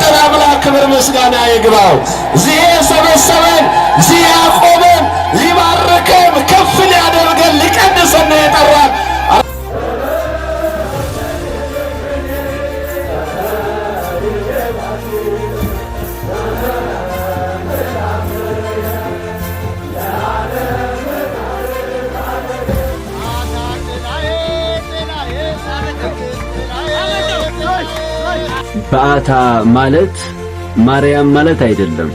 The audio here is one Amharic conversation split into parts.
የሰጠን አምላክ ክብር ምስጋና ይግባው። እዚህ የሰበሰበን እዚህ ያቆመን ሊባርከን ከፍ ሊያደርገን ሊቀድሰን የጠራን በአታ ማለት ማርያም ማለት አይደለም።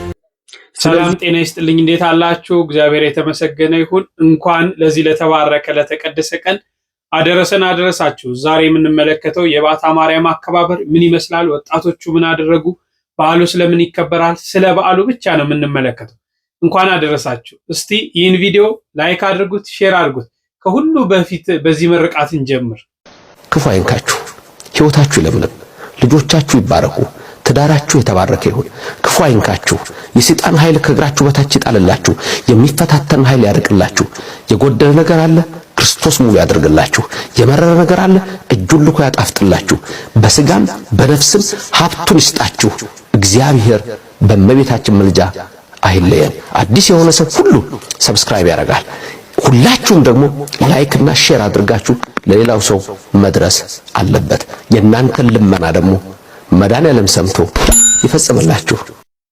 ሰላም ጤና ይስጥልኝ። እንዴት አላችሁ? እግዚአብሔር የተመሰገነ ይሁን። እንኳን ለዚህ ለተባረከ ለተቀደሰ ቀን አደረሳችሁ። ዛሬ የምንመለከተው የባታ ማርያም አከባበር ምን ይመስላል፣ ወጣቶቹ ምን አደረጉ፣ በዓሉ ስለምን ይከበራል፣ ስለ በዓሉ ብቻ ነው የምንመለከተው። እንኳን አደረሳችሁ። እስቲ ይህን ቪዲዮ ላይክ አድርጉት፣ ሼር አድርጉት። ከሁሉ በፊት በዚህ ምርቃት እንጀምር። ክፉ አይንካችሁ፣ ሕይወታችሁ ለምለም፣ ልጆቻችሁ ይባረኩ፣ ትዳራችሁ የተባረከ ይሁን። ክፉ አይንካችሁ፣ የሰይጣን ኃይል ከእግራችሁ በታች ይጣልላችሁ፣ የሚፈታተን ኃይል ያርቅላችሁ። የጎደለ ነገር አለ ክርስቶስ ሙሉ ያደርግላችሁ። የመረረ ነገር አለ እጁን ልኮ ያጣፍጥላችሁ። በስጋም በነፍስም ሀብቱን ይስጣችሁ። እግዚአብሔር በእመቤታችን ምልጃ አይለየን። አዲስ የሆነ ሰው ሁሉ ሰብስክራይብ ያደርጋል። ሁላችሁም ደግሞ ላይክ እና ሼር አድርጋችሁ ለሌላው ሰው መድረስ አለበት። የእናንተን ልመና ደግሞ መድኃኔዓለም ሰምቶ ይፈጽምላችሁ።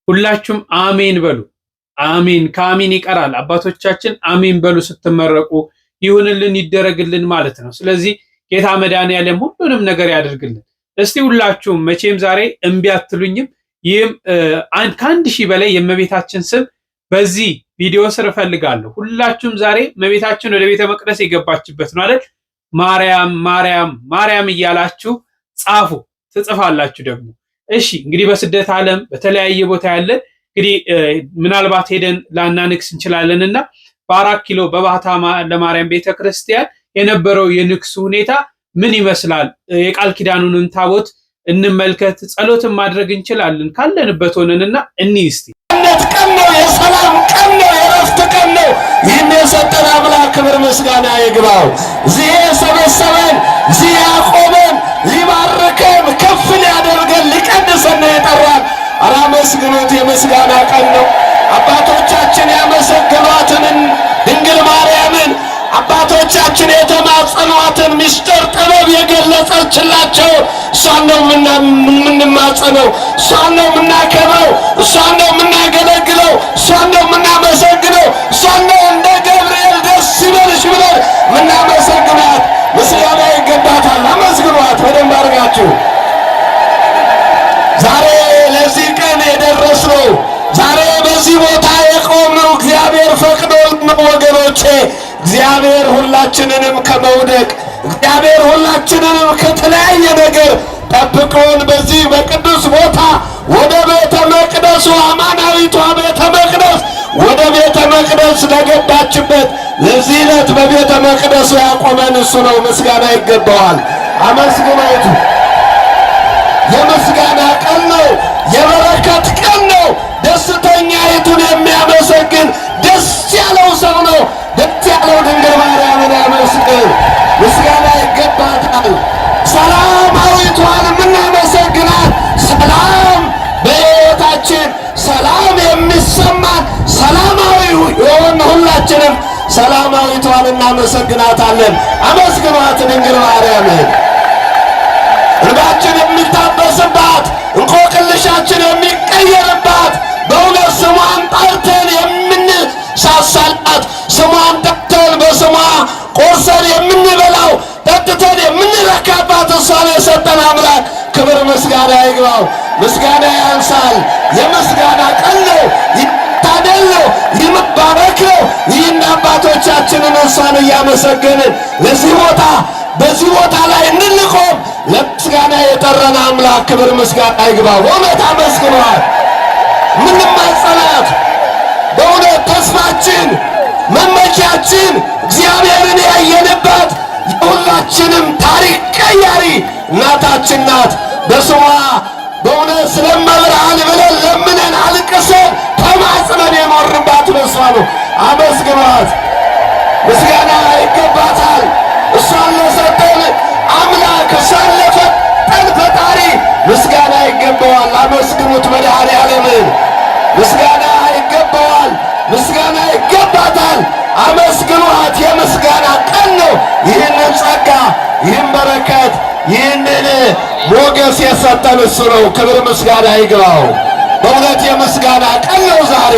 ሁላችሁም አሜን በሉ። አሜን ከአሜን ይቀራል። አባቶቻችን አሜን በሉ ስትመረቁ ይሁንልን ይደረግልን ማለት ነው። ስለዚህ ጌታ መድኃኔዓለም ሁሉንም ነገር ያደርግልን። እስቲ ሁላችሁም መቼም ዛሬ እምቢ አትሉኝም። ይህም ከአንድ ሺህ በላይ የእመቤታችን ስም በዚህ ቪዲዮ ስር እፈልጋለሁ። ሁላችሁም ዛሬ እመቤታችን ወደ ቤተ መቅደስ የገባችበት ነው አይደል? ማርያም ማርያም ማርያም እያላችሁ ጻፉ፣ ትጽፋላችሁ ደግሞ። እሺ እንግዲህ በስደት ዓለም በተለያየ ቦታ ያለን እንግዲህ ምናልባት ሄደን ላናንክስ እንችላለንና በ4 ኪሎ በባታ ለማርያም ቤተክርስቲያን የነበረው የንክሱ ሁኔታ ምን ይመስላል? የቃል ኪዳኑን ታቦት እንመልከት፣ ጸሎትን ማድረግ እንችላለን ካለንበት ሆነንና እስቲ ቀን ነው፣ የሰላም ቀን ነው፣ የረፍት ቀን ነው። ይህን የሰጠን አምላክ ክብር ምስጋና ይግባው። እዚህ የሰበሰበን እዚህ ያቆመን ሊባርከን ከፍ ሊያደርገን ሊቀድሰን የጠራን ኧረ አመስግኑት። የምስጋና ቀን ነው። አባቶቻችን ያመሰገኗትን ድንግል ማርያምን አባቶቻችን የተማጸኗትን ምስጢር ጥበብ የገለጸችላቸው እሷን ነው የምንማጸነው፣ እሷን ነው የምናከብረው፣ እሷን ነው የምናገለግለው፣ እሷን ነው የምናመሰግነው፣ እሷን ነው እንደ ገብርኤል ደስ ይበልሽ ብለን የምናመሰግናት። ምስጋና ይገባታል። አመስግኗት በደንብ አድርጋችሁ። ዛሬ ለዚህ ቀን የደረስነው ዛሬ በዚህ ቦታ የቆምነው እግዚአብሔር ፈቅዶ ነው ወገኖቼ። እግዚአብሔር ሁላችንንም ከመውደቅ እግዚአብሔር ሁላችንንም ከተለያየ ነገር ጠብቆን በዚህ በቅዱስ ቦታ ወደ ቤተ መቅደሱ አማናዊቷ ቤተ መቅደስ ወደ ቤተ መቅደስ ለገባችበት ለዚህ ዕለት በቤተ መቅደሱ ያቆመን እሱ ነው። ምስጋና ይገባዋል። አመስግኑት። የምስጋና ቀን ነው። የበረከት ቀን ነው። ደስተኛይቱን የሚያመሰግን ደስ ያለው ሰው ነው። ደስ ያለው ድንግል ማርያምን ያመስግን። ምስጋና ይገባታል። ሰላማዊቷን የምናመሰግናት ሰላም በሕይወታችን ሰላም የሚሰማን ሰላማዊ የሆን ሁላችንም ሰላማዊቷን እናመሰግናታለን። አመስግኗት ድንግል ማርያምን። እንባችን የሚታበስባት እንቆቅልሻችን የሚቀየርባት በእውነት ስሟን ጠርተን የምንሳሳላት ስሟን ጠርተን በስሟ ቆርሰን የምንበላው ጠጥተን የምንረካባት እሷን የሰጠን አምላክ ክብር ምስጋና ይግባው። ምስጋና ያንሳል። የምስጋና ቀን ነው። ይታደል ነው። ይመባረክ ነው። ይህን አባቶቻችንን እሷን እያመሰገንን ለዚህ ቦታ በዚህ ቦታ ላይ እንልቆም። ለምስጋና የጠራን አምላክ ክብር ምስጋና ይግባው። በእውነት አመስግኗት። ምንማጸናት በእውነት ተስፋችን መመኪያችን እግዚአብሔርን ያየንባት የሁላችንም ታሪክ ቀያሪ እናታችን ናት። በስሟ በእውነት ስለመብርሃን ብለን ለምነን አልቅሰን ተማጽነን የኖርንባት በሷ ነው። አመስግኗት። ምስጋና ይገባታል። እሷን ለሰጠን አምላክ እሷን ለፈጠን ፈጣሪ ምስጋና ይገባዋል። አመስግኑት። መድኃኔዓለምን። ምስጋና ይገባዋል፣ ምስጋና ይገባታል። አመስግኗት። የምስጋና ቀን ነው። ይህንን ጸጋ፣ ይህን በረከት፣ ይህንን ሞገስ የሰጠን እሱ ነው። ክብር ምስጋና ይግባው። በእውነት የምስጋና ቀን ነው ዛሬ።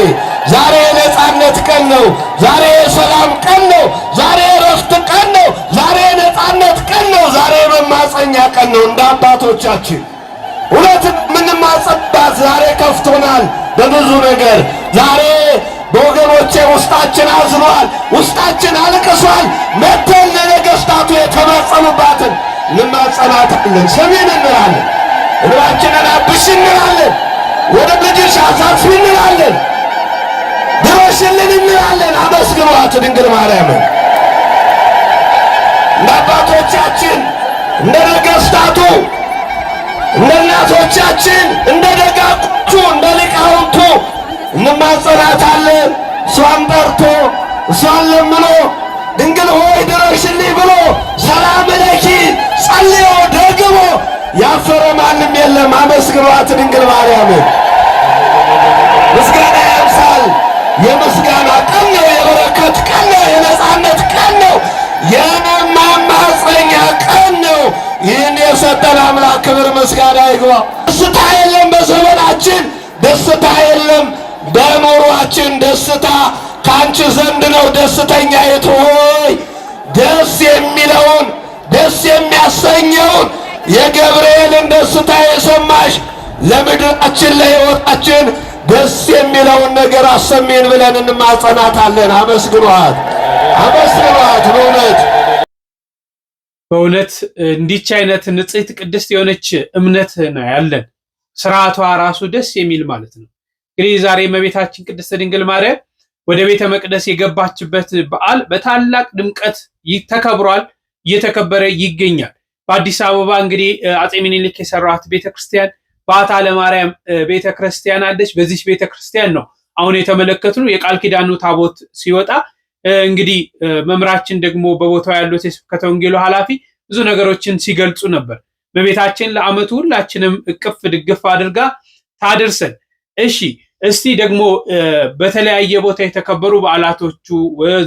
ዛሬ የነጻነት ቀን ነው። ዛሬ የሰላም ቀን ነው። ዛሬ የረፍት ቀን ነው። ዛሬ የነጻነት ቀን ነው። ዛሬ የመማፀኛ ቀን ነው። እንደ አባቶቻችን እውነት የምንማጸባት ዛሬ ከፍቶናል በብዙ ነገር። ዛሬ በወገኖቼ ውስጣችን አዝኗል፣ ውስጣችን አልቅሷል። መተን ለነገሥታቱ የተማጸኑባትን እንማጸናታለን። ስሚን እንላለን፣ እግራችንን አብሽ እንላለን፣ ወደ ልጅሽ አሳስቢ እንላለን፣ ድረሽልን እንላለን። አመስግኗት ድንግል ማርያምን። እንደ አባቶቻችን እንደ ነገሥታቱ እንደ እናቶቻችን እንደ ደጋጎቹ እንደ ሊቃውንቱ እንማጸናታለን። እሷን ጠርቶ እሷን ለምኖ ድንግል ሆይ ድረሽልኝ ብሎ ሰላም ለኪ ጸልዮ ደግሞ ያፈረ ማንም የለም። አመስግኗት ድንግል ማርያምን። ምስጋና ያንሳል። የምስጋና ቀን ነው። የበረከት ቀን ነው። የነጻነት ቀን ነው። የመማፀኛ ቀን ነው። ይህን የሰጠን አምላክ ክብር ምስጋና ይግባ። ደስታ የለም በዘመናችን፣ ደስታ የለም በኑሯችን። ደስታ ከአንቺ ዘንድ ነው። ደስተኛይቱ ሆይ ደስ የሚለውን ደስ የሚያሰኘውን የገብርኤልን ደስታ የሰማሽ ለምድራችን ለሕይወታችን ደስ የሚለውን ነገር አሰሜን ብለን እንማጸናታለን። አመስግኗት፣ አመስግኗት። በእውነት እንዲች አይነት ንጽሕት ቅድስት የሆነች እምነት ነው ያለን። ስርዓቷ ራሱ ደስ የሚል ማለት ነው። እንግዲህ ዛሬ እመቤታችን ቅድስት ድንግል ማርያም ወደ ቤተ መቅደስ የገባችበት በዓል በታላቅ ድምቀት ተከብሯል፣ እየተከበረ ይገኛል። በአዲስ አበባ እንግዲህ አፄ ምኒልክ የሰሯት ቤተክርስቲያን በዓታ ለማርያም ቤተክርስቲያን አለች። በዚህ ቤተክርስቲያን ነው አሁን የተመለከትነው የቃል ኪዳኑ ታቦት ሲወጣ። እንግዲህ መምራችን ደግሞ በቦታው ያሉት የስብከተ ወንጌሉ ኃላፊ ብዙ ነገሮችን ሲገልጹ ነበር። እመቤታችን ለዓመቱ ሁላችንም እቅፍ ድግፍ አድርጋ ታደርሰን። እሺ እስቲ ደግሞ በተለያየ ቦታ የተከበሩ በዓላቶቹ፣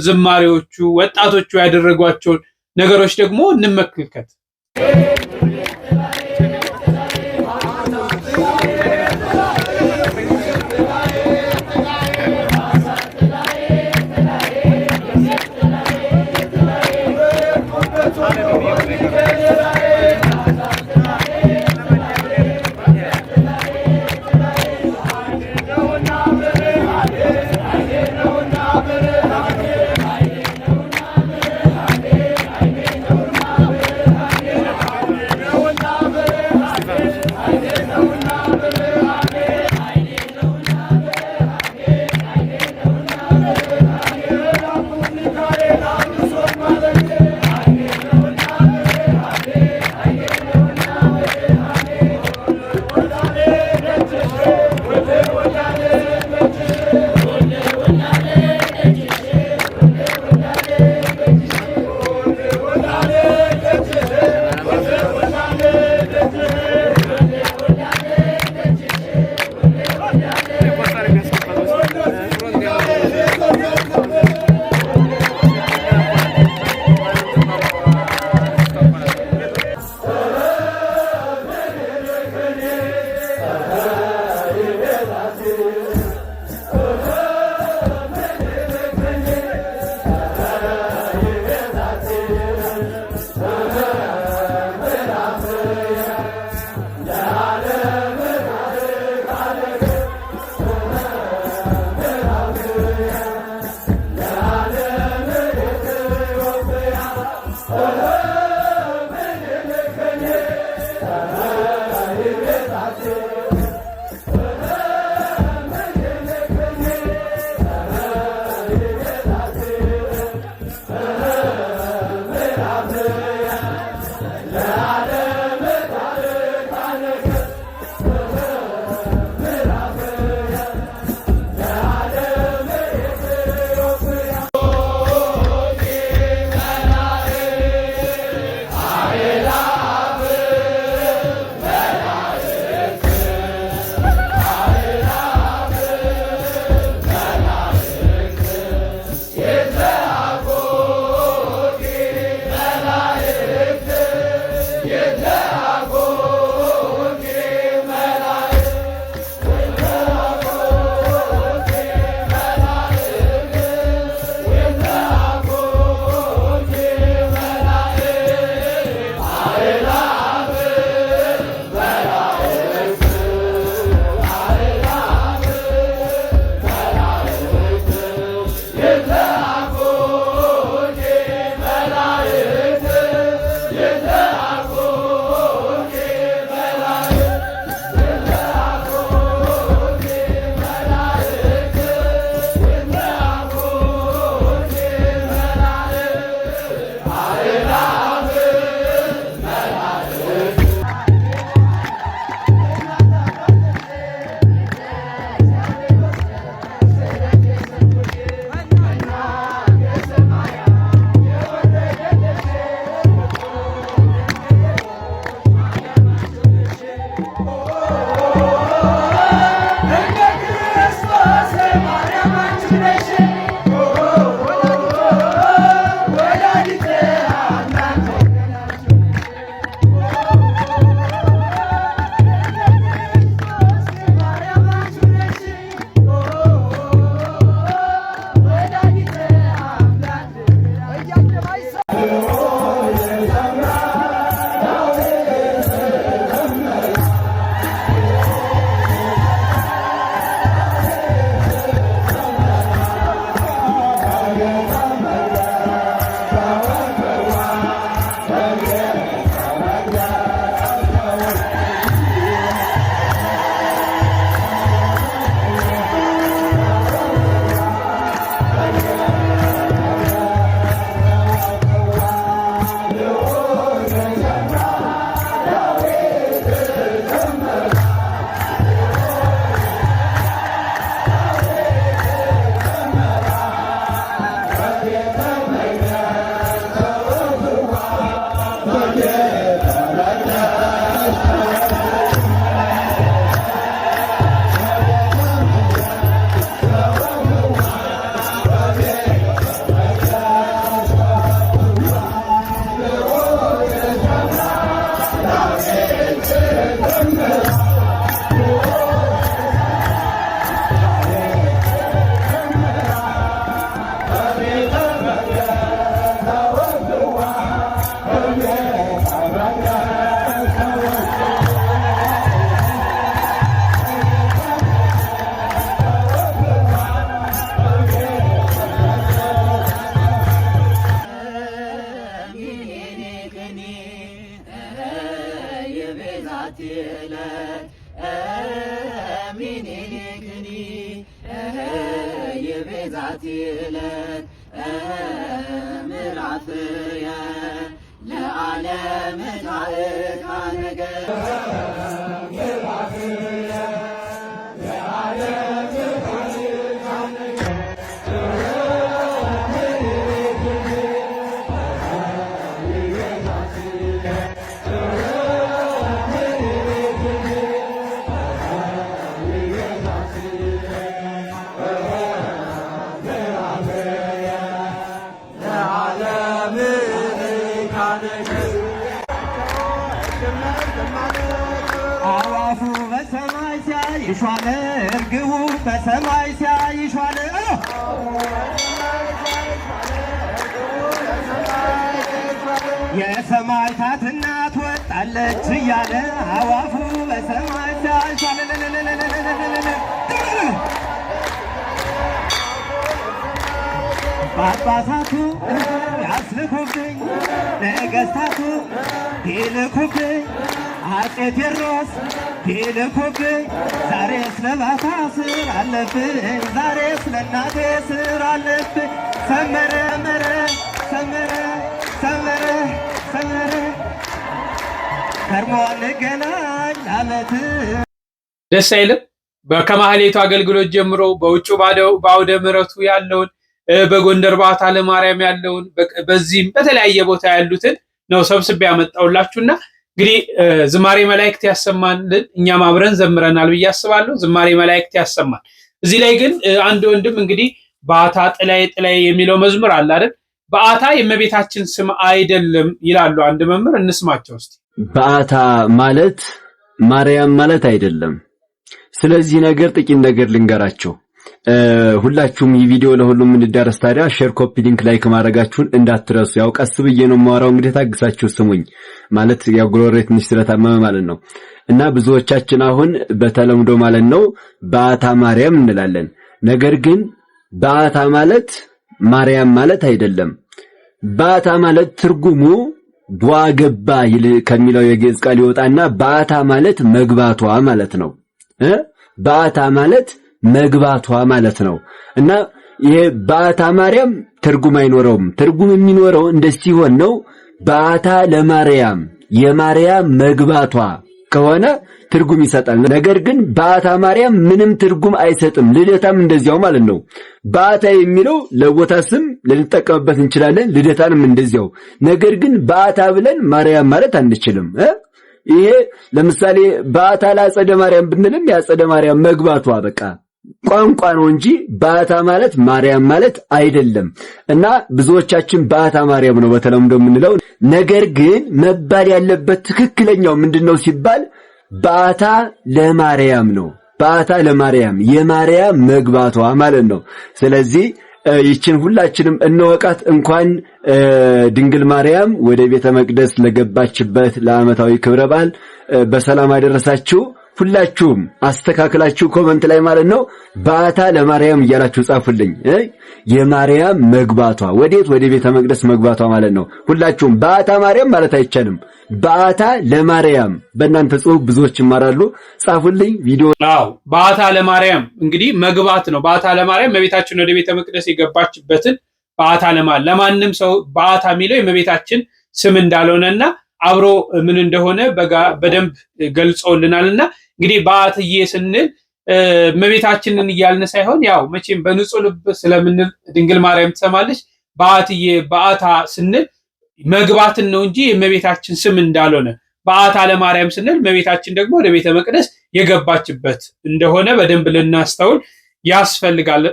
ዝማሬዎቹ፣ ወጣቶቹ ያደረጓቸውን ነገሮች ደግሞ እንመልከት። ለዓለም ታሪክ ነገር አዋፉ በሰማይ ሲያይሿል እርግቡ በሰማይ ሲያይሿል የሰማዕታት እናት ወጣለች እያለ አዋፉ በሰማይ ሲያይሿል ጳጳሳቱ ያስልኩብኝ ነገሥታቱ ይልኩብኝ አፄ ቴዎድሮስ ይልኩብኝ ዛሬስ ለባታ ስር አለብኝ ዛሬስ ለእናቴ ስር አለብኝ ሰመረ መረ ሰመረ ሰመረ ሰመረ ከርሞ እንገናኝ አለት ደስ አይልም? ከማህሌቱ አገልግሎት ጀምሮ በውጭ በአውደ ምሕረቱ ያለውን በጎንደር በዓታ ለማርያም ያለውን በዚህም በተለያየ ቦታ ያሉትን ነው ሰብስቤ ያመጣውላችሁና እንግዲህ ዝማሬ መላእክት ያሰማልን። እኛም አብረን ዘምረናል ብዬ አስባለሁ። ዝማሬ መላእክት ያሰማል። እዚህ ላይ ግን አንድ ወንድም እንግዲህ በዓታ ጥላዬ ጥላዬ የሚለው መዝሙር አለ አይደል? በዓታ የእመቤታችን ስም አይደለም ይላሉ አንድ መምህር። እንስማቸው እስቲ። በዓታ ማለት ማርያም ማለት አይደለም። ስለዚህ ነገር ጥቂት ነገር ልንገራቸው። ሁላችሁም ይህ ቪዲዮ ለሁሉም እንዲዳረስ ታዲያ ሼር፣ ኮፒ ሊንክ፣ ላይክ ማድረጋችሁን እንዳትረሱ። ያው ቀስ ብዬ ነው የማወራው፣ እንግዲህ ታግሳችሁ ስሙኝ። ማለት ያው ጉሮሮዬ ትንሽ ስለታመመ ማለት ነው። እና ብዙዎቻችን አሁን በተለምዶ ማለት ነው በዓታ ማርያም እንላለን። ነገር ግን በዓታ ማለት ማርያም ማለት አይደለም። በዓታ ማለት ትርጉሙ ቧገባ ከሚለው የግዕዝ ቃል ይወጣና በዓታ ማለት መግባቷ ማለት ነው። በዓታ ማለት መግባቷ ማለት ነው። እና ይሄ በዓታ ማርያም ትርጉም አይኖረውም። ትርጉም የሚኖረው እንደዚህ ሲሆን ነው። በዓታ ለማርያም የማርያም መግባቷ ከሆነ ትርጉም ይሰጣል። ነገር ግን በዓታ ማርያም ምንም ትርጉም አይሰጥም። ልደታም እንደዚያው ማለት ነው። በዓታ የሚለው ለቦታ ስም ልንጠቀምበት እንችላለን፣ ልደታንም እንደዚያው። ነገር ግን በዓታ ብለን ማርያም ማለት አንችልም። ይሄ ለምሳሌ በዓታ ለአጸደ ማርያም ብንልም የአጸደ ማርያም መግባቷ በቃ ቋንቋ ነው እንጂ በዓታ ማለት ማርያም ማለት አይደለም። እና ብዙዎቻችን በዓታ ማርያም ነው በተለምዶ የምንለው። ነገር ግን መባል ያለበት ትክክለኛው ምንድነው ሲባል በዓታ ለማርያም ነው። በዓታ ለማርያም የማርያም መግባቷ ማለት ነው። ስለዚህ ይችን ሁላችንም እንወቃት። እንኳን ድንግል ማርያም ወደ ቤተ መቅደስ ለገባችበት ለዓመታዊ ክብረ በዓል በሰላም አደረሳችሁ። ሁላችሁም አስተካክላችሁ ኮመንት ላይ ማለት ነው በዓታ ለማርያም እያላችሁ ጻፉልኝ። የማርያም መግባቷ ወዴት? ወደ ቤተ መቅደስ መግባቷ ማለት ነው። ሁላችሁም በዓታ ማርያም ማለት አይቻልም፣ በዓታ ለማርያም። በእናንተ ጽሑፍ ብዙዎች ይማራሉ። ጻፉልኝ ቪዲዮ። አዎ በዓታ ለማርያም እንግዲህ መግባት ነው። በዓታ ለማርያም እመቤታችን ወደ ቤተ መቅደስ የገባችበትን በዓታ ለማንም ሰው በዓታ የሚለው የእመቤታችን ስም እንዳልሆነና አብሮ ምን እንደሆነ በደንብ ገልጾልናልና እንግዲህ በዓትዬ ስንል እመቤታችንን እያልን ሳይሆን ያው መቼም በንጹህ ልብ ስለምንል ድንግል ማርያም ትሰማለች። በዓትዬ በዓታ ስንል መግባትን ነው እንጂ የእመቤታችን ስም እንዳልሆነ፣ በዓታ ለማርያም ስንል እመቤታችን ደግሞ ወደ ቤተ መቅደስ የገባችበት እንደሆነ በደንብ ልናስተውል ያስፈልጋል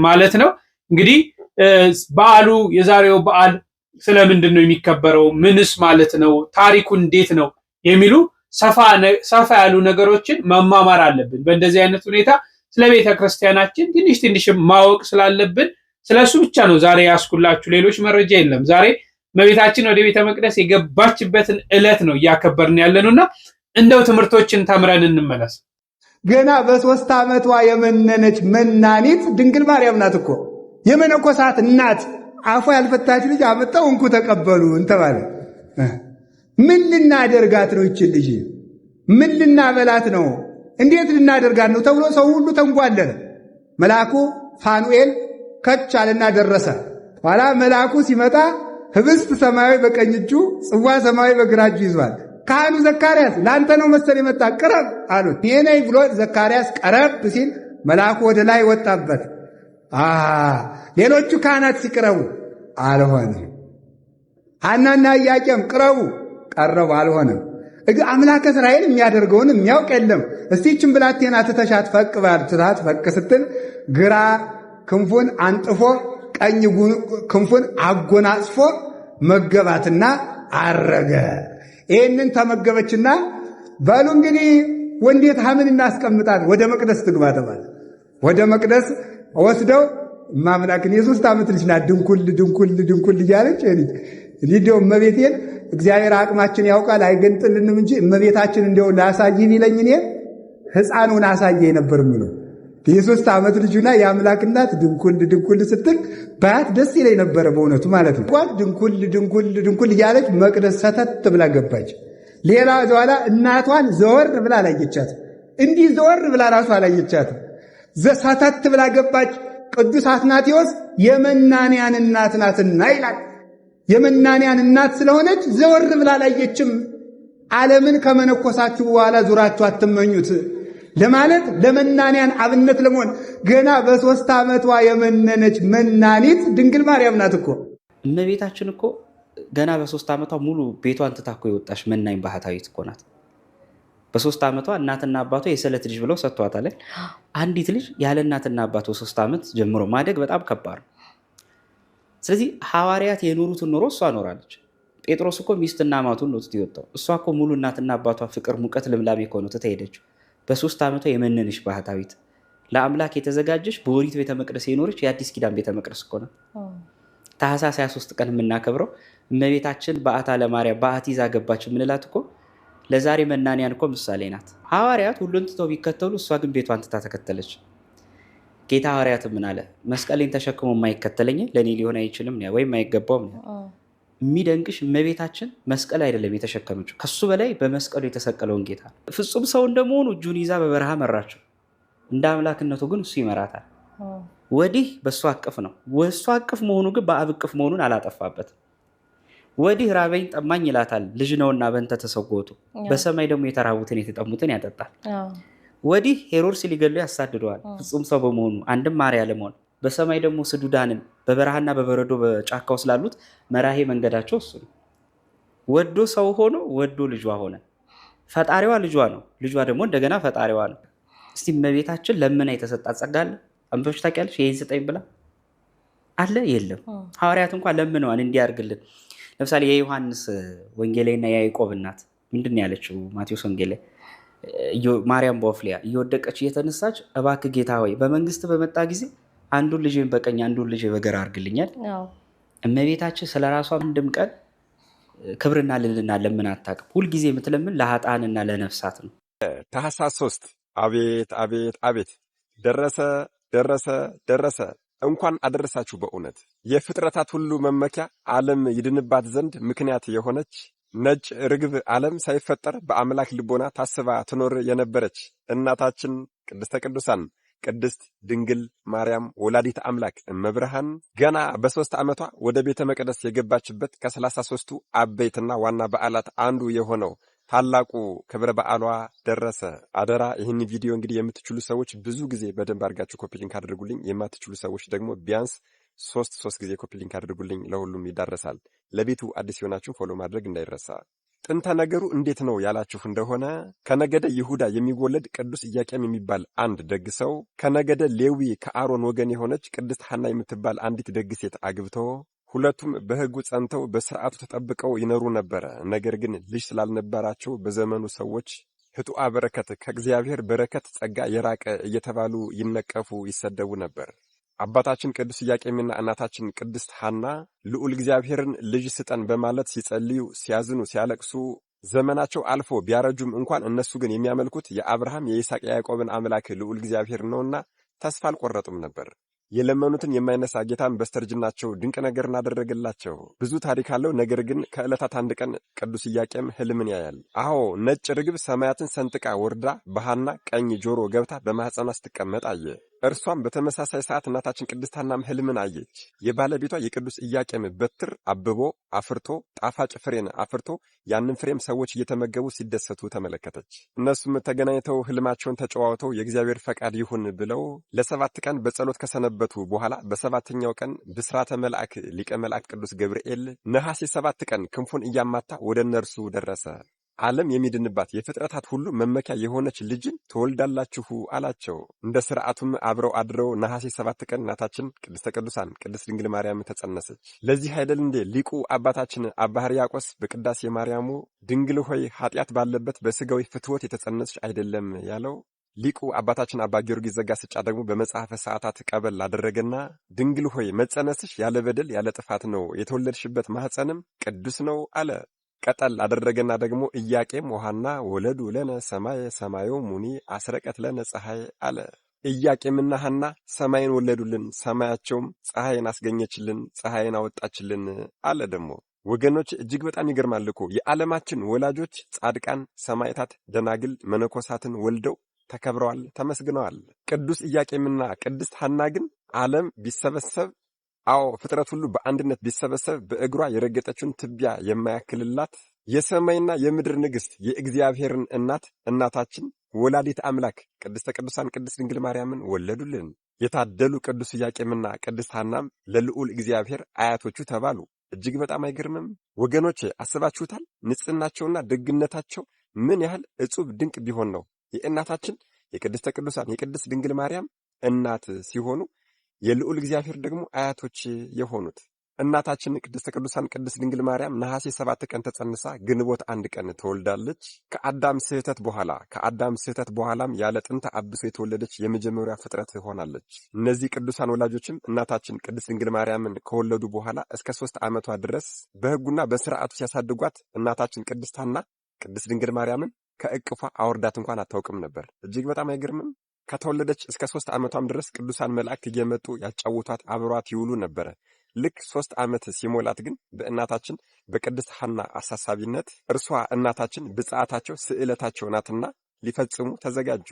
ማለት ነው። እንግዲህ በዓሉ የዛሬው በዓል ስለምንድን ነው የሚከበረው? ምንስ ማለት ነው? ታሪኩ እንዴት ነው? የሚሉ ሰፋ ያሉ ነገሮችን መማማር አለብን። በእንደዚህ አይነት ሁኔታ ስለ ቤተ ክርስቲያናችን ትንሽ ማወቅ ስላለብን ስለሱ ብቻ ነው ዛሬ ያስኩላችሁ። ሌሎች መረጃ የለም። ዛሬ እመቤታችን ወደ ቤተ መቅደስ የገባችበትን ዕለት ነው እያከበርን ያለነውና እንደው ትምህርቶችን ተምረን እንመለስ። ገና በ3 ዓመቷ የመነነች መናኒት ድንግል ማርያም ናት እኮ የመነኮሳት እናት። አፏ ያልፈታች ልጅ አመጣው እንኩ ተቀበሉ እንተባለ። ምን ልናደርጋት ነው? ይችል ልጅ ምን ልናበላት ነው? እንዴት ልናደርጋት ነው ተብሎ ሰው ሁሉ ተንጓለለ። መልአኩ ፋኑኤል ከች አለና ደረሰ። ኋላ መልአኩ ሲመጣ ህብስት ሰማያዊ በቀኝ እጁ ጽዋ ሰማያዊ በግራ እጁ ይዟል። ካህኑ ዘካርያስ ለአንተ ነው መሰል የመጣ ቅረብ አሉት። እኔ ነኝ ብሎ ዘካርያስ ቀረብ ሲል መልአኩ ወደ ላይ ወጣበት። ሌሎቹ ካህናት ሲቀረቡ አልሆነም። ሐናና ኢያቄም ቅረቡ ቀረቡ፣ አልሆነም። አምላከ እስራኤል የሚያደርገውን የሚያውቅ የለም። እስቲ ይህችን ብላቴና ትተሻት ፈቅ ባልትታት ፈቅ ስትል ግራ ክንፉን አንጥፎ ቀኝ ክንፉን አጎናጽፎ መገባትና አረገ። ይህንን ተመገበችና በሉ እንግዲህ ወንዴት ሐምን እናስቀምጣት ወደ መቅደስ ትግባ ተባለ። ወደ መቅደስ ወስደው ማምላክን የ3 ዓመት ልጅ ናት። ድንኩል እያለች እንዲው እመቤቴን እግዚአብሔር አቅማችን ያውቃል አይገንጥልንም እንጂ እመቤታችን እንደው ላሳይ ቢለኝ እኔ ሕፃኑን አሳየኝ ነበር ምነው የ3 ዓመት ልጅና የአምላክ እናት ድንኩል ስትል ባያት ደስ ይለኝ ነበረ በእውነቱ ማለት ነው። ድንኩል እያለች መቅደስ ሰተት ብላ ገባች። ሌላ በኋላ እናቷን ዘወር ብላ አላየቻት። እንዲህ ዘወር ብላ ራሱ አላየቻት። ሰተት ብላ ገባች። ቅዱስ አትናቴዎስ የመናንያን እናት ናትና ይላል። የመናንያን እናት ስለሆነች ዘወር ብላ አላየችም። ዓለምን ከመነኮሳችሁ በኋላ ዙራችሁ አትመኙት ለማለት ለመናንያን አብነት ለመሆን ገና በ3 ዓመቷ የመነነች መናኒት ድንግል ማርያም ናት እኮ። እመቤታችን እኮ ገና በ3 ዓመቷ ሙሉ ቤቷን ትታ እኮ የወጣች መናኝ ባህታዊት እኮ ናት። በ3 ዓመቷ እናትና አባቷ የሰለት ልጅ ብለው ሰጥቷታል። አንዲት ልጅ ያለ እናትና አባቷ 3 ዓመት ጀምሮ ማደግ በጣም ከባድ ነው። ስለዚህ ሐዋርያት የኖሩትን ኑሮ እሷ ኖራለች። ጴጥሮስ እኮ ሚስትና ማቱን ነው ትቶ የወጣው። እሷ እኮ ሙሉ እናትና አባቷ ፍቅር፣ ሙቀት፣ ልምላሜ እኮ ነው ትታ ሄደችው። በ3 ዓመቷ የመነንሽ ባህታዊት ለአምላክ የተዘጋጀች በኦሪት ቤተ መቅደስ የኖረች የአዲስ ኪዳን ቤተ መቅደስ እኮ ነው። ታኅሳስ 23 ቀን የምናከብረው እመቤታችን በዓታ ለማርያም በዓት ይዛ ገባች የምንላት እኮ ለዛሬ መናንያን እኮ ምሳሌ ናት። ሐዋርያት ሁሉን ትተው ቢከተሉ እሷ ግን ቤቷን ትታ ተከተለች። ጌታ ሐዋርያት ምን አለ? መስቀሌን ተሸክሞ የማይከተለኝ ለእኔ ሊሆን አይችልም ወይም አይገባውም። የሚደንቅሽ እመቤታችን መስቀል አይደለም የተሸከመችው፣ ከሱ በላይ በመስቀሉ የተሰቀለውን ጌታ ፍጹም ሰው እንደመሆኑ እጁን ይዛ በበረሃ መራቸው። እንደ አምላክነቱ ግን እሱ ይመራታል። ወዲህ በእሱ አቅፍ ነው። ወሱ አቅፍ መሆኑ ግን በአብ እቅፍ መሆኑን አላጠፋበትም። ወዲህ ራበኝ ጠማኝ ይላታል፣ ልጅ ነውና በእንተ ተሰጎቱ። በሰማይ ደግሞ የተራቡትን የተጠሙትን ያጠጣል። ወዲህ ሄሮድስ ሊገሉ ያሳድደዋል፣ ፍጹም ሰው በመሆኑ አንድም ማርያ ለመሆን። በሰማይ ደግሞ ስዱዳንን በበረሃና በበረዶ በጫካው ስላሉት መራሄ መንገዳቸው እሱ ነው። ወዶ ሰው ሆኖ ወዶ ልጇ ሆነ። ፈጣሪዋ ልጇ ነው፣ ልጇ ደግሞ እንደገና ፈጣሪዋ ነው። እስቲ እመቤታችን ለምና የተሰጣት ጸጋ አለ? አንበሽ ታውቂያለሽ? ይሄን ስጠኝ ብላ አለ? የለም። ሐዋርያት እንኳን ለምነዋል እንዲያርግልን። ለምሳሌ የዮሐንስ ወንጌላዊና የያዕቆብ እናት ምንድን ነው ያለችው? ማቴዎስ ወንጌል ላይ ማርያም በወፍሊያ እየወደቀች እየተነሳች እባክህ ጌታ ሆይ በመንግስት በመጣ ጊዜ አንዱን ልጅን በቀኝ አንዱን ልጅ በግራ አድርግልኛል። እመቤታችን ስለ ራሷ አንድም ቀን ክብርና ልልና ለምን አታውቅም። ሁልጊዜ የምትለምን ለኃጥአንና ለነፍሳት ነው። ታኅሳስ 3 አቤት አቤት አቤት! ደረሰ። እንኳን አደረሳችሁ። በእውነት የፍጥረታት ሁሉ መመኪያ ዓለም ይድንባት ዘንድ ምክንያት የሆነች ነጭ ርግብ ዓለም ሳይፈጠር በአምላክ ልቦና ታስባ ትኖር የነበረች እናታችን ቅድስተ ቅዱሳን ቅድስት ድንግል ማርያም ወላዲተ አምላክ እመብርሃን ገና በ3 ዓመቷ ወደ ቤተ መቅደስ የገባችበት ከ33ቱ አበይትና ዋና በዓላት አንዱ የሆነው ታላቁ ክብረ በዓሏ ደረሰ። አደራ ይህን ቪዲዮ እንግዲህ የምትችሉ ሰዎች ብዙ ጊዜ በደንብ አድርጋችሁ ኮፒ ሊንክ አድርጉልኝ። የማትችሉ ሰዎች ደግሞ ቢያንስ 3 ጊዜ ኮፒ ሊንክ አድርጉልኝ፣ ለሁሉም ይዳረሳል። ለቤቱ አዲስ የሆናችሁ ፎሎ ማድረግ እንዳይረሳ። ጥንተ ነገሩ እንዴት ነው ያላችሁ እንደሆነ ከነገደ ይሁዳ የሚወለድ ቅዱስ ኢያቄም የሚባል አንድ ደግ ሰው ከነገደ ሌዊ ከአሮን ወገን የሆነች ቅድስት ሐና የምትባል አንዲት ደግ ሴት አግብቶ ሁለቱም በሕጉ ጸንተው በሥርዓቱ ተጠብቀው ይኖሩ ነበረ። ነገር ግን ልጅ ስላልነበራቸው በዘመኑ ሰዎች ሕጡአ በረከት ከእግዚአብሔር በረከት ጸጋ የራቀ እየተባሉ ይነቀፉ ይሰደቡ ነበር። አባታችን ቅዱስ ኢያቄምና እናታችን ቅድስት ሐና ልዑል እግዚአብሔርን ልጅ ስጠን በማለት ሲጸልዩ፣ ሲያዝኑ፣ ሲያለቅሱ ዘመናቸው አልፎ ቢያረጁም እንኳን እነሱ ግን የሚያመልኩት የአብርሃም የይስሐቅ የያዕቆብን አምላክ ልዑል እግዚአብሔር ነውና ተስፋ አልቆረጡም ነበር። የለመኑትን የማይነሳ ጌታን በስተርጅናቸው ድንቅ ነገርን አደረገላቸው። ብዙ ታሪክ አለው። ነገር ግን ከዕለታት አንድ ቀን ቅዱስ ኢያቄም ሕልምን ያያል። አዎ ነጭ ርግብ ሰማያትን ሰንጥቃ ወርዳ በሐና ቀኝ ጆሮ ገብታ በማኅፀኗ ስትቀመጥ አየ። እርሷም በተመሳሳይ ሰዓት እናታችን ቅድስት ሐናም ሕልምን አየች። የባለቤቷ የቅዱስ ኢያቄም በትር አብቦ አፍርቶ ጣፋጭ ፍሬን አፍርቶ ያንን ፍሬም ሰዎች እየተመገቡ ሲደሰቱ ተመለከተች። እነሱም ተገናኝተው ሕልማቸውን ተጨዋውተው የእግዚአብሔር ፈቃድ ይሁን ብለው ለ7 ቀን በጸሎት ከሰነበቱ በኋላ በ7ኛው ቀን ብስራተ መልአክ ሊቀ መላእክት ቅዱስ ገብርኤል ነሐሴ 7 ቀን ክንፉን እያማታ ወደ እነርሱ ደረሰ። ዓለም የሚድንባት የፍጥረታት ሁሉ መመኪያ የሆነች ልጅን ትወልዳላችሁ አላቸው። እንደ ሥርዓቱም አብረው አድረው ነሐሴ 7 ቀን እናታችን ቅድስተ ቅዱሳን ቅድስት ድንግል ማርያም ተጸነሰች። ለዚህ አይደል እንዴ ሊቁ አባታችን አባ ሕርያቆስ በቅዳሴ ማርያሙ ድንግል ሆይ ኃጢአት ባለበት በሥጋዊ ፍትወት የተጸነስሽ አይደለም ያለው? ሊቁ አባታችን አባ ጊዮርጊስ ዘጋስጫ ደግሞ በመጽሐፈ ሰዓታት ቀበል አደረገና ድንግል ሆይ መጸነስሽ ያለ በደል ያለ ጥፋት ነው፣ የተወለድሽበት ማኅፀንም ቅዱስ ነው አለ። ቀጠል አደረገና ደግሞ ኢያቄም ወሐና ወለዱ ለነ ሰማየ ሰማዮ ሙኒ አስረቀት ለነ ፀሐይ አለ። ኢያቄምና ሐና ሰማይን ወለዱልን፣ ሰማያቸውም ፀሐይን አስገኘችልን፣ ፀሐይን አወጣችልን አለ። ደግሞ ወገኖች እጅግ በጣም ይገርማል እኮ የዓለማችን ወላጆች ጻድቃን፣ ሰማዕታት፣ ደናግል፣ መነኮሳትን ወልደው ተከብረዋል፣ ተመስግነዋል። ቅዱስ ኢያቄምና ቅድስት ሐና ግን ዓለም ቢሰበሰብ ፍጥረት ሁሉ በአንድነት ቢሰበሰብ በእግሯ የረገጠችውን ትቢያ የማያክልላት የሰማይና የምድር ንግሥት የእግዚአብሔርን እናት እናታችን ወላዲት አምላክ ቅድስተ ቅዱሳን ቅድስት ድንግል ማርያምን ወለዱልን። የታደሉ ቅዱስ ኢያቄምና ቅድስት ሐናም ለልዑል እግዚአብሔር አያቶቹ ተባሉ። እጅግ በጣም አይገርምም ወገኖች? አስባችሁታል? ንጽሕናቸውና ደግነታቸው ምን ያህል እጹብ ድንቅ ቢሆን ነው የእናታችን የቅድስተ ቅዱሳን የቅድስት ድንግል ማርያም እናት ሲሆኑ የልዑል እግዚአብሔር ደግሞ አያቶች የሆኑት። እናታችን ቅድስተ ቅዱሳን ቅድስት ድንግል ማርያም ነሐሴ 7 ቀን ተጸንሳ ግንቦት 1 ቀን ተወልዳለች። ከአዳም ስህተት በኋላም ያለ ጥንተ አብሶ የተወለደች የመጀመሪያ ፍጥረት ሆናለች። እነዚህ ቅዱሳን ወላጆችም እናታችን ቅድስት ድንግል ማርያምን ከወለዱ በኋላ እስከ 3 ዓመቷ ድረስ በሕጉና በሥርዓቱ ሲያሳድጓት እናታችን ቅድስት ሐና ቅድስት ድንግል ማርያምን ከእቅፏ አውርዳት እንኳን አታውቅም ነበር። እጅግ በጣም አይገርምም? ከተወለደች እስከ 3 ዓመቷም ድረስ ቅዱሳን መላእክት እየመጡ ያጫውቷት አብሯት ይውሉ ነበረ። ልክ 3 ዓመት ሲሞላት ግን በእናታችን በቅድስት ሐና አሳሳቢነት እርሷ እናታችን ብጽዓታቸው ስዕለታቸው ናትና ሊፈጽሙ ተዘጋጁ።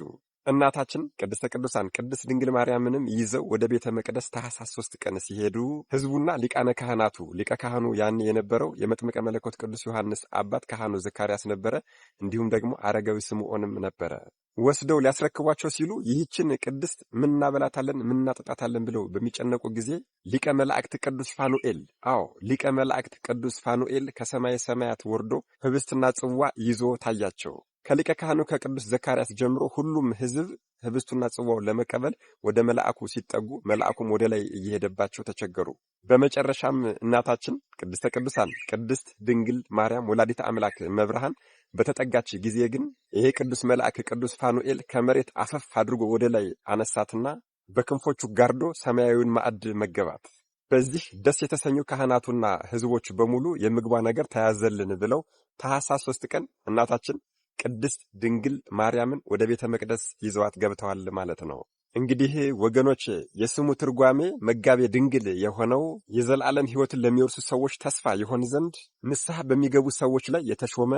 እናታችን ቅድስተ ቅዱሳን ቅድስት ድንግል ማርያምንም ይዘው ወደ ቤተ መቅደስ ታኅሳስ 3 ቀን ሲሄዱ ሕዝቡና ሊቃነ ካህናቱ ሊቀ ካህኑ ያን የነበረው የመጥምቀ መለኮት ቅዱስ ዮሐንስ አባት ካህኑ ዘካርያስ ነበረ። እንዲሁም ደግሞ አረጋዊ ስምዖንም ነበረ። ወስደው ሊያስረክቧቸው ሲሉ ይህችን ቅድስት ምን እናበላታለን ምን እናጠጣታለን ብለው በሚጨነቁ ጊዜ ሊቀ መላእክት ቅዱስ ፋኑኤል ሊቀ መላእክት ቅዱስ ፋኑኤል ከሰማየ ሰማያት ወርዶ ህብስትና ጽዋ ይዞ ታያቸው። ከሊቀ ካህኑ ከቅዱስ ዘካርያስ ጀምሮ ሁሉም ሕዝብ ህብስቱና ጽዋውን ለመቀበል ወደ መልአኩ ሲጠጉ መልአኩም ወደ ላይ እየሄደባቸው ተቸገሩ። በመጨረሻም እናታችን ቅድስተ ቅዱሳን ቅድስት ድንግል ማርያም ወላዲተ አምላክ መብርሃን በተጠጋች ጊዜ ግን ይሄ ቅዱስ መልአክ ቅዱስ ፋኑኤል ከመሬት አፈፍ አድርጎ ወደ ላይ አነሳትና በክንፎቹ ጋርዶ ሰማያዊውን ማዕድ መገባት። በዚህ ደስ የተሰኙ ካህናቱና ሕዝቦች በሙሉ የምግቧ ነገር ተያዘልን ብለው ታኅሳስ 3 ቀን እናታችን ቅድስት ድንግል ማርያምን ወደ ቤተ መቅደስ ይዘዋት ገብተዋል ማለት ነው። እንግዲህ ወገኖች የስሙ ትርጓሜ መጋቤ ድንግል የሆነው የዘላለም ሕይወትን ለሚወርሱ ሰዎች ተስፋ ይሆን ዘንድ ንስሐ በሚገቡ ሰዎች ላይ የተሾመ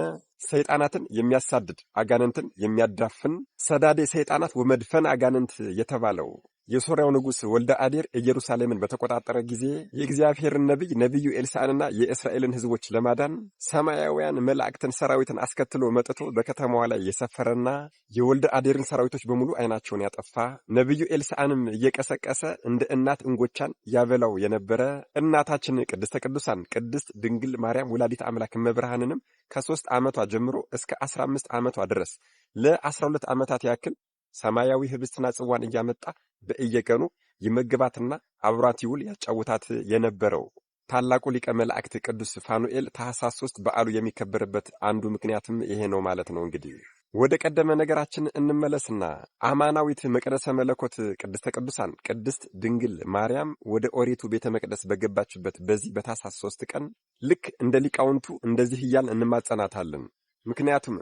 ሰይጣናትን የሚያሳድድ አጋንንትን የሚያዳፍን ሰዳዴ ሰይጣናት ወመድፈን አጋንንት የተባለው የሶርያው ንጉሥ ወልደ አዴር ኢየሩሳሌምን በተቆጣጠረ ጊዜ የእግዚአብሔርን ነቢዩ ኤልሳዕንና የእስራኤልን ሕዝቦች ለማዳን ሰማያውያን መላእክትን ሰራዊትን አስከትሎ መጥቶ በከተማዋ ላይ የሰፈረና የወልደ አዴርን ሰራዊቶች በሙሉ ዓይናቸውን ያጠፋ ነቢዩ ኤልሳዕንም እየቀሰቀሰ እንደ እናት እንጎቻን ያበላው የነበረ እናታችን ቅድስተ ቅዱሳን ቅድስት ድንግል ማርያም ወላዲተ አምላክ መብርሃንንም ከ3 ዓመቷ ጀምሮ እስከ 15 ዓመቷ ድረስ ለ12 ዓመታት ያክል ሰማያዊ ህብስትና ጽዋን እያመጣ በእየቀኑ ይመግባትና አብሯት ይውል ያጫውታት የነበረው ታላቁ ሊቀ መላእክት ቅዱስ ፋኑኤል ታኅሳስ 3 በዓሉ የሚከበርበት አንዱ ምክንያትም ይሄ ነው ማለት ነው። እንግዲህ ወደ ቀደመ ነገራችን እንመለስና አማናዊት መቅደሰ መለኮት ቅድስተ ቅዱሳን ቅድስት ድንግል ማርያም ወደ ኦሪቱ ቤተ መቅደስ በገባችበት በዚህ በታኅሳስ 3 ቀን ልክ እንደ ሊቃውንቱ እንደዚህ እያልን እንማጸናታለን።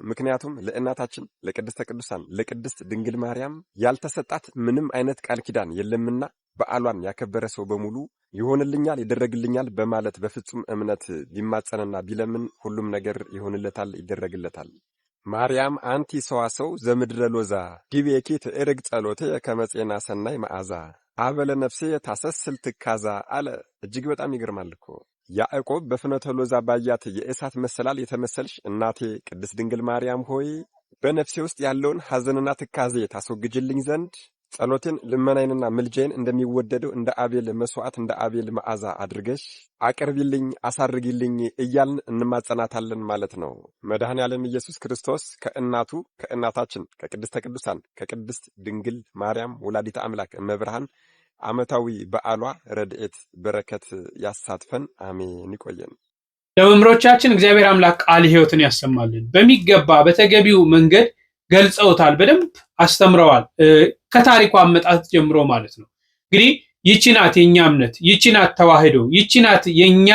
ምክንያቱም ለእናታችን ለቅድስተ ቅዱሳን ለቅድስት ድንግል ማርያም ያልተሰጣት ምንም አይነት ቃል ኪዳን የለምና በዓሏን ያከበረ ሰው በሙሉ ይሆንልኛል ይደረግልኛል በማለት በፍጹም እምነት ቢማጸንና ቢለምን ሁሉም ነገር ይሆንለታል፣ ይደረግለታል። ማርያም አንቲ ሰዋሰው ዘምድረ ሎዛ ዲቤኪ ትዕርግ ጸሎቴ ከመጼና ሰናይ መዓዛ አበለ ነፍሴ ታሰስል ትካዛ አለ። እጅግ በጣም ይገርማል እኮ። ያዕቆብ በፍኖተ ሎዛ ባያት የእሳት መሰላል የተመሰልሽ እናቴ ቅድስት ድንግል ማርያም ሆይ በነፍሴ ውስጥ ያለውን ሐዘንና ትካዜ ታስወግጅልኝ ዘንድ ጸሎቴን ልመናዬንና ምልጃዬን እንደሚወደደው እንደ አቤል መስዋዕት እንደ አቤል መዓዛ አድርገሽ አቅርቢልኝ አሳርጊልኝ እያልን እንማጸናታለን ማለት ነው። መድኃኔ ዓለም ኢየሱስ ክርስቶስ ከእናታችን ከቅድስተ ቅዱሳን ከቅድስት ድንግል ማርያም ወላዲተ አምላክ እመብርሃን ዓመታዊ በዓሏ ረድኤት በረከት ያሳትፈን። አሜን። ይቆየን። ለመምህሮቻችን እግዚአብሔር አምላክ ቃል ሕይወትን ያሰማልን። በሚገባ በተገቢው መንገድ ገልጸውታል፣ በደንብ አስተምረዋል። ከታሪኩ አመጣጥ ጀምሮ ማለት ነው። እንግዲህ ይቺ ናት የኛ እምነት፣ ይቺ ናት ተዋህዶ፣ ይቺ ናት የኛ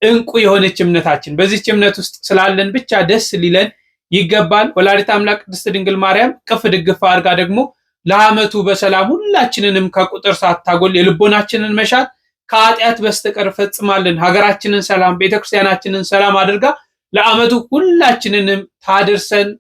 እንቁ የሆነች እምነታችን። በዚህች እምነት ውስጥ ስላለን ብቻ ደስ ሊለን ይገባል። ወላዲተ አምላክ ቅድስት ድንግል ማርያም ቅፍ ድግፍ አድርጋ ደግሞ ለዓመቱ በሰላም ሁላችንንም ከቁጥር ሳታጎል የልቦናችንን መሻት ከኃጢአት በስተቀር ፈጽማልን ሀገራችንን ሰላም ቤተክርስቲያናችንን ሰላም አድርጋ ለዓመቱ ሁላችንንም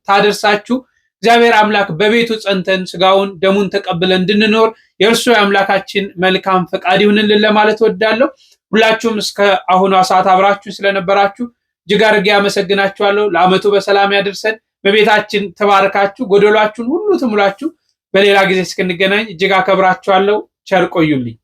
ታደርሳችሁ እግዚአብሔር አምላክ በቤቱ ጸንተን ስጋውን ደሙን ተቀብለን እንድንኖር የእርሱ የአምላካችን መልካም ፈቃድ ይሁንልን ለማለት ወዳለሁ። ሁላችሁም እስከ አሁኗ ሰዓት አብራችሁ ስለነበራችሁ እጅግ አድርጌ አመሰግናችኋለሁ። ለዓመቱ በሰላም ያደርሰን። በቤታችን ተባረካችሁ፣ ጎደሏችሁን ሁሉ ትሙላችሁ። በሌላ ጊዜ እስክንገናኝ እጅግ አከብራችኋለሁ። ቸር ቆዩልኝ።